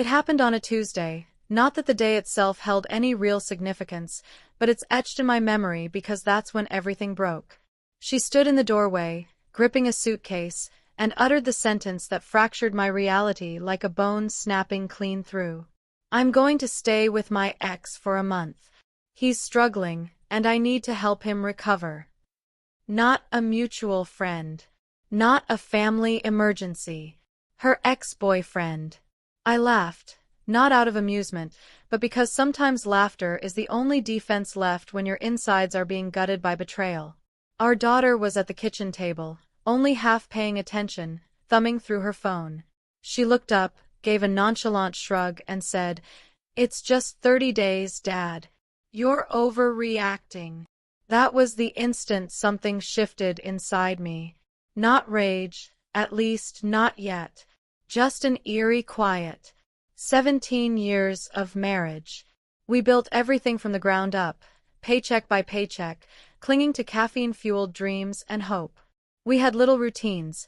It happened on a Tuesday, not that the day itself held any real significance, but it's etched in my memory because that's when everything broke. She stood in the doorway, gripping a suitcase, and uttered the sentence that fractured my reality like a bone snapping clean through. I'm going to stay with my ex for a month. He's struggling, and I need to help him recover. Not a mutual friend. Not a family emergency. Her ex-boyfriend. I laughed, not out of amusement, but because sometimes laughter is the only defense left when your insides are being gutted by betrayal. Our daughter was at the kitchen table, only half paying attention, thumbing through her phone. She looked up, gave a nonchalant shrug, and said, "It's just 30 days, Dad. You're overreacting." That was the instant something shifted inside me. Not rage, at least not yet. Just an eerie quiet. 17 years of marriage. We built everything from the ground up, paycheck by paycheck, clinging to caffeine-fueled dreams and hope. We had little routines,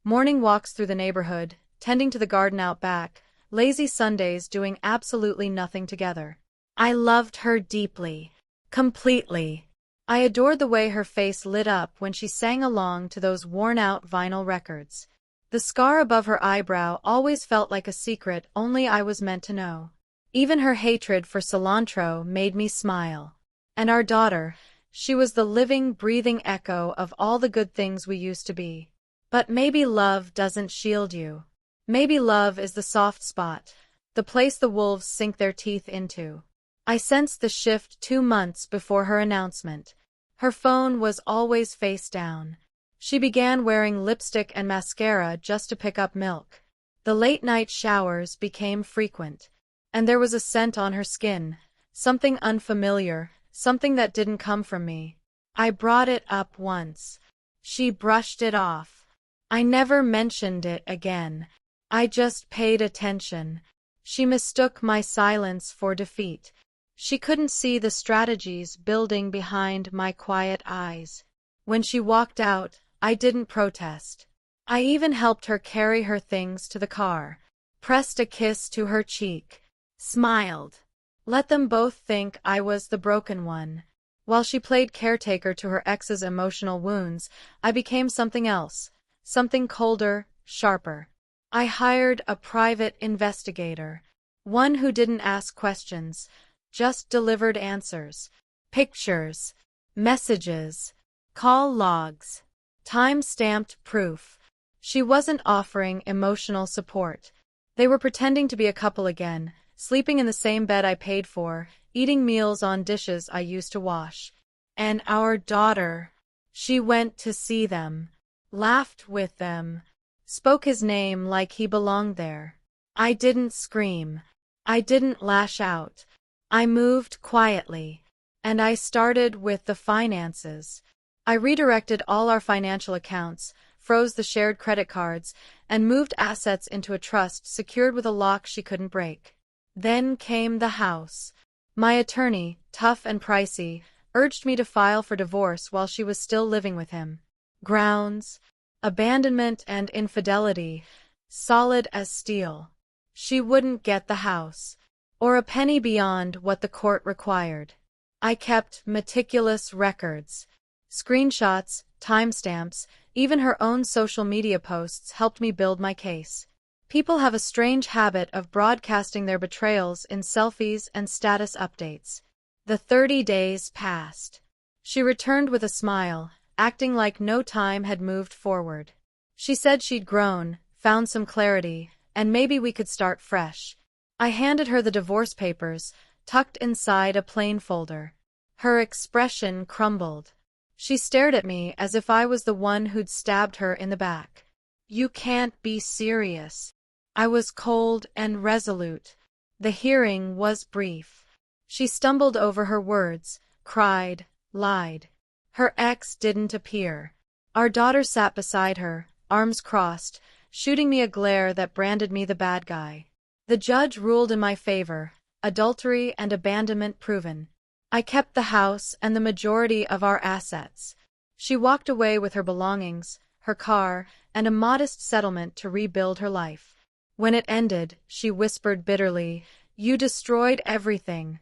morning walks through the neighborhood, tending to the garden out back, lazy Sundays doing absolutely nothing together. I loved her deeply, completely. I adored the way her face lit up when she sang along to those worn-out vinyl records. The scar above her eyebrow always felt like a secret only I was meant to know. Even her hatred for cilantro made me smile. And our daughter, she was the living, breathing echo of all the good things we used to be. But maybe love doesn't shield you. Maybe love is the soft spot, the place the wolves sink their teeth into. I sensed the shift 2 months before her announcement. Her phone was always face down. She began wearing lipstick and mascara just to pick up milk. The late-night showers became frequent. And there was a scent on her skin, something unfamiliar, something that didn't come from me. I brought it up once. She brushed it off. I never mentioned it again. I just paid attention. She mistook my silence for defeat. She couldn't see the strategies building behind my quiet eyes. When she walked out, I didn't protest. I even helped her carry her things to the car, pressed a kiss to her cheek, smiled. Let them both think I was the broken one. While she played caretaker to her ex's emotional wounds, I became something else, something colder, sharper. I hired a private investigator, one who didn't ask questions, just delivered answers, pictures, messages, call logs, time-stamped proof. She wasn't offering emotional support. They were pretending to be a couple again, sleeping in the same bed I paid for, eating meals on dishes I used to wash. And our daughter, she went to see them, laughed with them, spoke his name like he belonged there. I didn't scream. I didn't lash out. I moved quietly. And I started with the finances. I redirected all our financial accounts, froze the shared credit cards, and moved assets into a trust secured with a lock she couldn't break. Then came the house. My attorney, tough and pricey, urged me to file for divorce while she was still living with him. Grounds, abandonment and infidelity, solid as steel. She wouldn't get the house, or a penny beyond what the court required. I kept meticulous records. Screenshots, timestamps, even her own social media posts helped me build my case. People have a strange habit of broadcasting their betrayals in selfies and status updates. The 30 days passed. She returned with a smile, acting like no time had moved forward. She said she'd grown, found some clarity, and maybe we could start fresh. I handed her the divorce papers, tucked inside a plain folder. Her expression crumbled. She stared at me as if I was the one who'd stabbed her in the back. "You can't be serious." I was cold and resolute. The hearing was brief. She stumbled over her words, cried, lied. Her ex didn't appear. Our daughter sat beside her, arms crossed, shooting me a glare that branded me the bad guy. The judge ruled in my favor, adultery and abandonment proven. I kept the house and the majority of our assets. She walked away with her belongings, her car, and a modest settlement to rebuild her life. When it ended, she whispered bitterly, "You destroyed everything."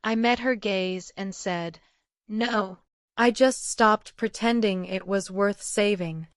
I met her gaze and said, "No. I just stopped pretending it was worth saving."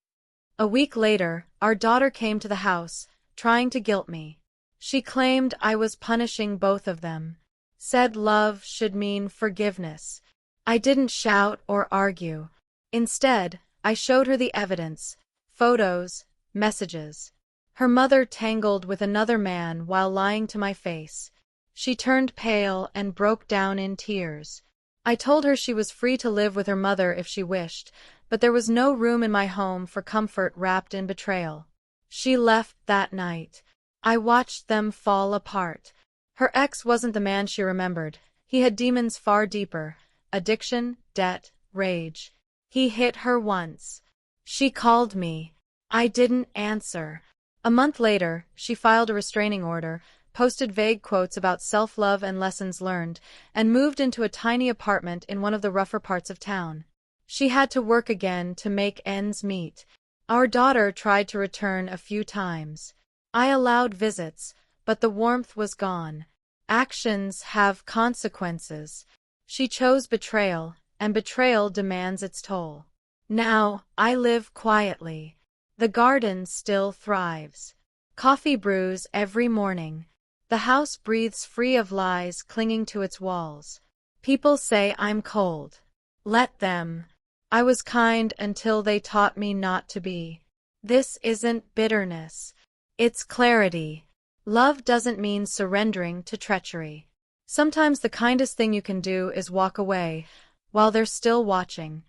A week later, our daughter came to the house, trying to guilt me. She claimed I was punishing both of them. Said love should mean forgiveness. I didn't shout or argue. Instead, I showed her the evidence, photos, messages. Her mother tangled with another man while lying to my face. She turned pale and broke down in tears. I told her she was free to live with her mother if she wished, but there was no room in my home for comfort wrapped in betrayal. She left that night. I watched them fall apart. Her ex wasn't the man she remembered. He had demons far deeper: addiction, debt, rage. He hit her once. She called me. I didn't answer. A month later, she filed a restraining order, posted vague quotes about self-love and lessons learned, and moved into a tiny apartment in one of the rougher parts of town. She had to work again to make ends meet. Our daughter tried to return a few times. I allowed visits, but the warmth was gone. Actions have consequences. She chose betrayal, and betrayal demands its toll. Now, I live quietly. The garden still thrives. Coffee brews every morning. The house breathes free of lies clinging to its walls. People say I'm cold. Let them. I was kind until they taught me not to be. This isn't bitterness. It's clarity. Love doesn't mean surrendering to treachery. Sometimes the kindest thing you can do is walk away while they're still watching.